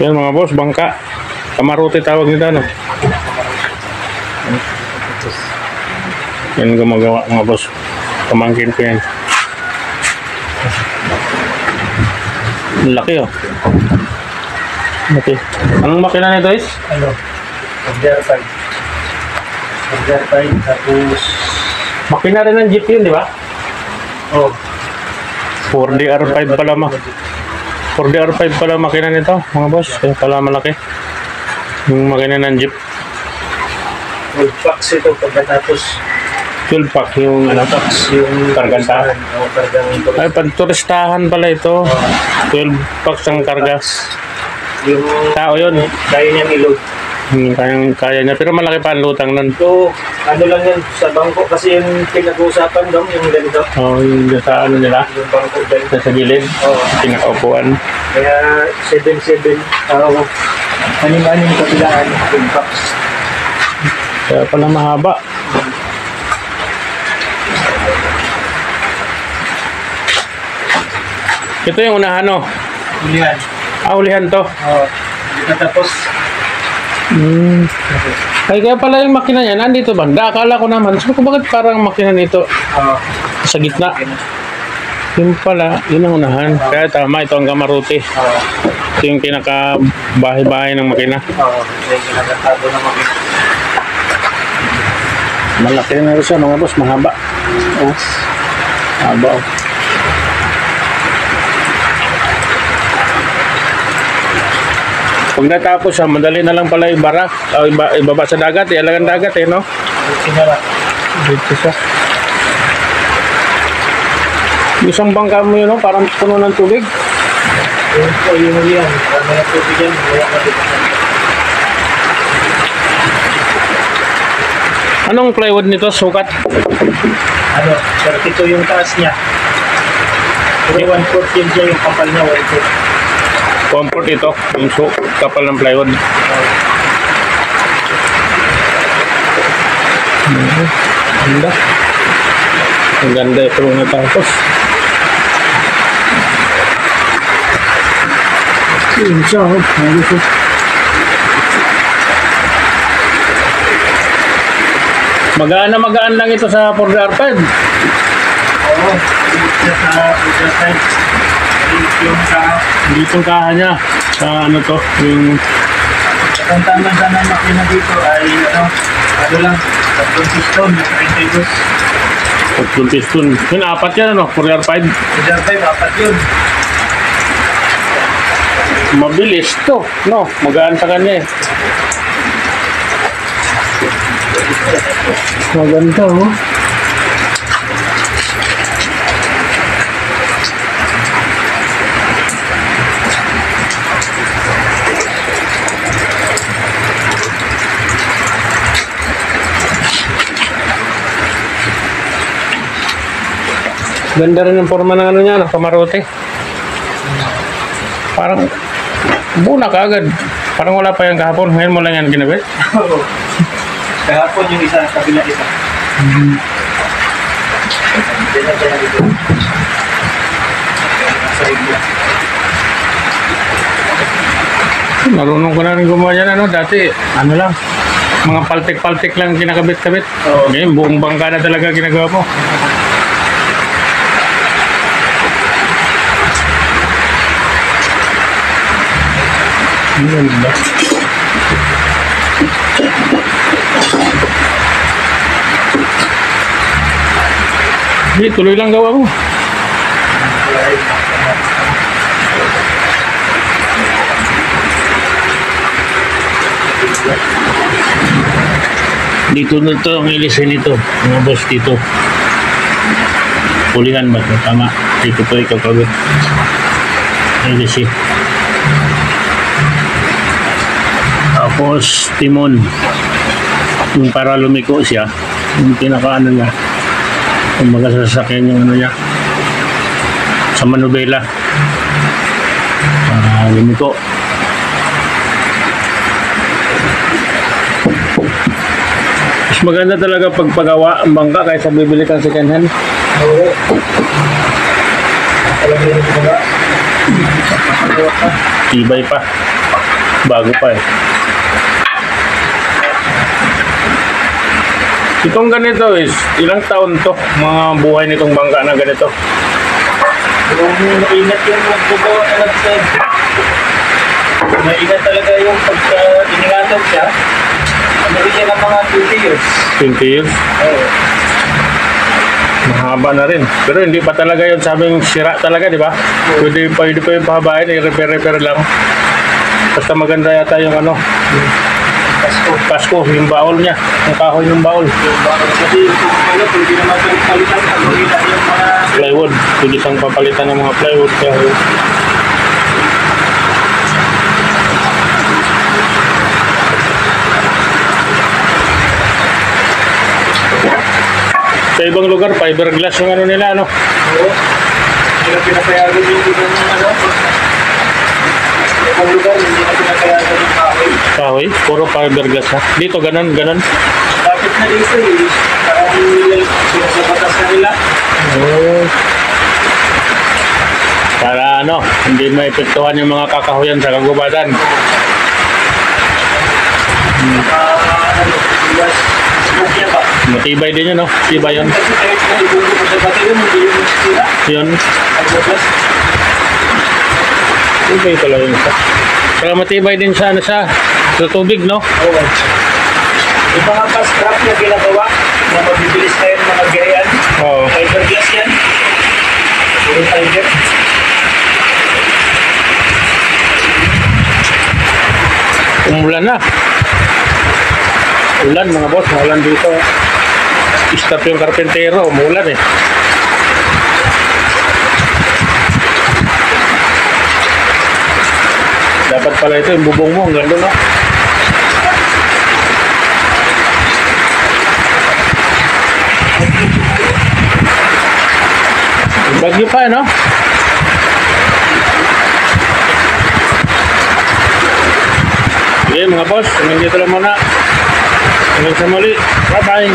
Yan mga boss, bangka. Kamarote tawag nito, ano? Yan gumagawa mga boss. Pamangkin ko yan. Laki oh. Okay. Anong makina nito is? Ano? Pag-verify. Pag-verify, tapos... Makina rin ng jeep yun, di ba? Oh. 4DR5 pala 4DR5 pala makina nito, mga boss. Kaya pala malaki. Yung makina ng jeep. 12 packs ito pagkatapos. 12 pack yung ano, Packs yung... karganta. Kargang ito. Ay, pagturistahan pala ito. 12 packs ang karga. Yung... Tao yun. Kaya niyang ilog. Kaya niya. Pero malaki pa ang lutang nun. So, ano lang yan sa bangko kasi yung pinag-uusapan daw, yung ganito. Oh, yung sa ano nila. Yung bangko ganito. Sa gilid. Oo. Pinakaupuan. Kaya 7-7. Anim-anim kabilaan. 12 packs. Kaya pala mahaba. Ito yung unahan, no? Ulihan. Ulihan to. Oo. Tapos, Ay, kaya pala yung makina niya, nandito banda. Akala ko naman, sabi ko, bakit parang makina nito sa gitna? Yung pala, yun ang unahan. Kaya tama, ito ang kamarote. Ito yung pinaka-bahay-bahay ng makina. yung kinagantado ng makina. Malaki na rin siya, mga boss, mahaba. Oh. Haba, oh. Pag natapos siya, madali na lang pala ibara. Ibaba sa dagat, ilagan dagat no? Sinara. Dito siya. Isang bangka mo yun, no? Parang puno ng tubig. Yung ulihan. Parang mga tubig yan. Wala ka dito. Anong plywood nito? Sukat? Ano, 32 yung taas niya. Pero 1/4 yun siya yung kapal niya, 1/4. Comfort ito. Yung kapal ng plywood. Ganda. Ang ganda ito na tapos. Yun siya, oh. Magaan na magaan lang ito sa 4DR5. Oo. Dito sa side. Yung sa... Dito yung kaha niya. Sa ano to, yung... Ang tama sana ng makina dito ay ano lang, 3 piston, 32. 8 piston. Yun, 4 yan, ano? 4DR5. 4/5, 4 yun. Mabilis to, no? Magaan sa kanya eh. Maganda, oh. Ganda rin ang forma ng ano niya, ng kamarote. Parang buna ka agad. Parang wala pa yan kahapon. Ngayon mo lang yan ginabit. Kahapon yung isa, kabila isa. Marunong ko na rin gumawa yan, ano? Dati, ano lang, mga paltik-paltik lang kinakabit-kabit. Ngayon, buong bangka na talaga ginagawa mo. Ayan ba? Hindi, tuloy lang gawa mo. Dito na ito ang ilisin nito. Mga boss dito. Pulingan ba ito? Tama. Dito po ikaw kagad. Ilisin. Tapos timon. Yung para lumiko siya. Yung pinaka ano niya. Yung mga sasakyan yung ano niya. Sa manubela. Lumiko. Mas maganda talaga pagpagawa ang bangka kaysa bibili kang second hand. Oo. Alam mo yung mga Tibay pa. Bago pa eh. Itong ganito is, ilang taon to? Mga buhay nitong bangka na ganito. Kung maingat yung magbubawa na nag-send. Maingat talaga yung pagka iningatan siya. Ano rin siya ng mga 20 years. 20 years? Oo. Mahaba na rin. Pero hindi pa talaga yun sabing sira talaga, di ba? Pwede pa yung pahabain, i-repair lang. Basta maganda yata yung ano, Pasko, yung baol niya. Yung kahoy ng baol. Kasi kung ano, pwede naman palitan ang mga yung mga Plywood. Pwede siyang papalitan ng mga plywood. Kahoy. Sa ibang lugar, fiberglass yung ano nila, ano? oo. Hindi na pinapayagan yung ibang ano. Ibang lugar, hindi na pinapayagan yung kahoy. Kahoy, puro fiberglass ha. Dito, ganun. Bakit na dito eh? Parang sinasabatas na nila. Oh. Para ano, hindi maepektuhan yung mga kakahuyan sa kagubatan. Ano, iwas. Smoke yan ba? Matibay din yun, no? Tibay yun. Kasi kahit na ibunggo mo sa bato yun, hindi yun sila. Yun. Pagbatas. Tibay pala yun isa. Saka matibay din sa ano sa tubig, no? Oo. Yung mga pa-scrap na ginagawa, na mabibilis na yun mga gayan, Oo. fiberglass yan. Puro fiber. Umulan na. Ulan, mga boss. Ulan dito. Stop yung karpentero. Umulan eh. Dapat pala ito yung bubong mo. Ang ganda, no? Bagyo pa, no? Okay, mga boss. Hanggang dito lang muna. Hanggang sa muli. Bye-bye.